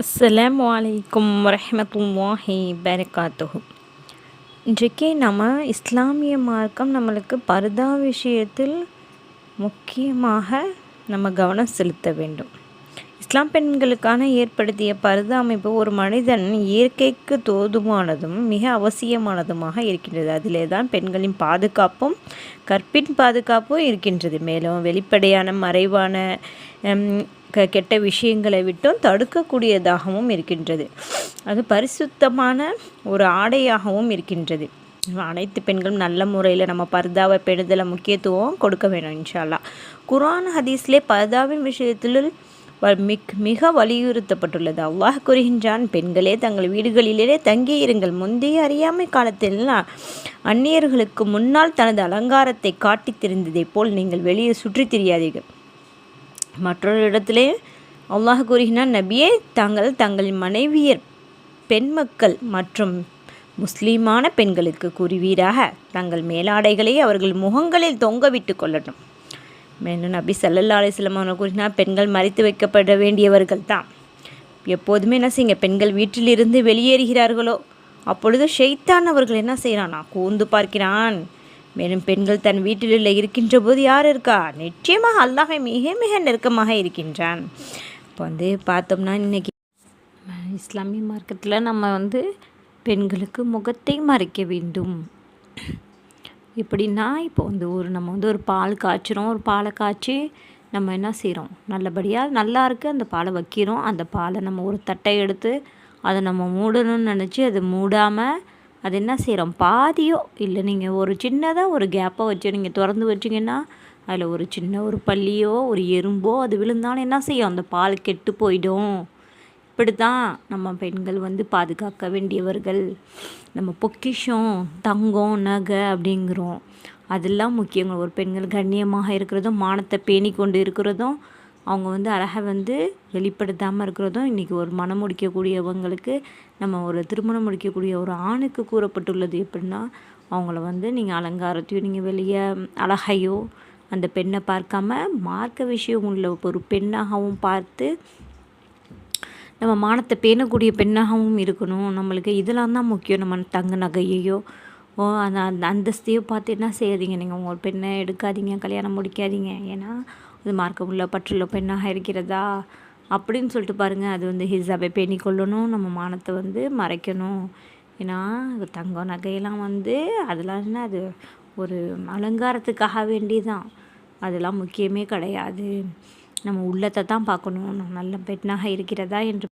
அஸ்ஸலாமு அலைக்கும் வரஹ்மத்துல்லாஹி பரகாத்துஹு. இன்றைக்கு நம்ம இஸ்லாமிய மார்க்கம் நம்மளுக்கு பர்தா விஷயத்தில் முக்கியமாக நம்ம கவனம் செலுத்த வேண்டும். இஸ்லாம் பெண்களுக்கான ஏற்படுத்திய பர்தா அமைப்பு ஒரு மனிதன் இயற்கைக்கு தோதுவானதும் மிக அவசியமானதுமாக இருக்கின்றது. அதிலே தான் பெண்களின் பாதுகாப்பும் கற்பின் பாதுகாப்பும் இருக்கின்றது. மேலும் வெளிப்படையான மறைவான கெட்ட விஷயங்களை விட்டும் தடுக்கக்கூடியதாகவும் இருக்கின்றது. அது பரிசுத்தமான ஒரு ஆடையாகவும் இருக்கின்றது. அனைத்து பெண்களும் நல்ல முறையில் நம்ம பர்தாவை பெறுதல முக்கியத்துவம் கொடுக்க வேணும் இன்ஷா அல்லாஹ். குர்ஆன் ஹதீஸ்லே பர்தாவின் விஷயத்தில் மிக வலியுறுத்தப்பட்டுள்ளது. அல்லாஹ் கூறுகின்றான், பெண்களே தங்கள் வீடுகளிலே தங்கியிருங்கள். முந்தைய அறியாமை காலத்தில் அந்நியர்களுக்கு முன்னால் தனது அலங்காரத்தை காட்டி தெரிந்ததை போல் நீங்கள் வெளியே சுற்றி திரியாதீர்கள். மற்றொரு இடத்திலே அல்லாஹ் கூறுகின்றான், நபியே தங்களின் மனைவியர் பெண் மக்கள் மற்றும் முஸ்லீமான பெண்களுக்கு கூறுவீராக, தங்கள் மேலாடைகளை அவர்கள் முகங்களில் தொங்க விட்டு கொள்ளட்டும். மேலும் நபி ஸல்லல்லாஹு அலைஹி வஸல்லம் அவர்கள் கூறினார், பெண்கள் மறைத்து வைக்கப்பட வேண்டியவர்கள் தான். எப்போதுமே என்ன செய்யுங்க, பெண்கள் வீட்டிலிருந்து வெளியேறுகிறார்களோ அப்பொழுது ஷைத்தான் அவர்கள் என்ன செய்கிறானா, கூர்ந்து பார்க்கிறான். மேலும் பெண்கள் தன் வீட்டில் இருக்கின்ற போது யார் இருக்கா, நிச்சயமாக அல்லாஹ்வை மிக மிக நெருக்கமாக இருக்கின்றான். இப்போ பார்த்தோம்னா இன்றைக்கி இஸ்லாமிய மார்க்கத்தில் நம்ம பெண்களுக்கு முகத்தை மறைக்க வேண்டும். எப்படின்னா, இப்போ நம்ம ஒரு பால் காய்ச்சிரும். ஒரு பாலை காய்ச்சி நம்ம என்ன செய்கிறோம், நல்லபடியாக நல்லா இருக்குது அந்த பாலை வைக்கிறோம். அந்த பாலை நம்ம ஒரு தட்டை எடுத்து அதை நம்ம மூடணும்னு நினச்சி அதை மூடாமல் அது என்ன செய்கிறோம், பாதியோ இல்லை நீங்கள் ஒரு சின்னதாக ஒரு கேப்பை வச்சு நீங்கள் திறந்து வச்சிங்கன்னா அதில் ஒரு சின்ன ஒரு பல்லியோ ஒரு எறும்போ அது விழுந்தாலும் என்ன செய்யும், அந்த பால் கெட்டு போயிடும். இப்படி தான் நம்ம பெண்கள் பாதுகாக்க வேண்டியவர்கள். நம்ம பொக்கிஷம் தங்கம் நகை அப்படிங்கிறோம், அதெல்லாம் முக்கியங்க. ஒரு பெண்கள் கண்ணியமாக இருக்கிறதும் மானத்தை பேணி கொண்டு இருக்கிறதும் அவங்க அழகாக வெளிப்படுத்தாமல் இருக்கிறதும் இன்றைக்கி ஒரு மனம் முடிக்கக்கூடியவங்களுக்கு நம்ம ஒரு திருமணம் முடிக்கக்கூடிய ஒரு ஆணுக்கு கூறப்பட்டுள்ளது. எப்படின்னா, அவங்கள நீங்கள் அலங்காரத்தையோ நீங்கள் வெளியே அழகையோ அந்த பெண்ணை பார்க்காம மார்க்க விஷயம் உள்ள ஒரு பெண்ணாகவும் பார்த்து நம்ம மானத்தை பேணக்கூடிய பெண்ணாகவும் இருக்கணும். நம்மளுக்கு இதெல்லாம் தான் முக்கியம். நம்ம தங்க நகையையோ அந்த அந்தஸ்தையோ பார்த்து என்ன செய்யாதீங்க, நீங்கள் உங்கள் பெண்ணை எடுக்காதீங்க, கல்யாணம் முடிக்காதீங்க. ஏன்னா அது மார்க்கம் உள்ள பற்றுள்ள பெண்ணாக இருக்கிறதா அப்படின்னு சொல்லிட்டு பாருங்கள். அது ஹிஜாபை பேணி கொள்ளணும், நம்ம மானத்தை மறைக்கணும். ஏன்னா தங்கம் நகையெல்லாம் அதெல்லாம் என்ன, அது ஒரு அலங்காரத்துக்காக வேண்டிதான், அதெல்லாம் முக்கியமே கிடையாது. நம்ம உள்ளத்தை தான் பார்க்கணும், நல்ல பெண்ணாக இருக்கிறதா என்று.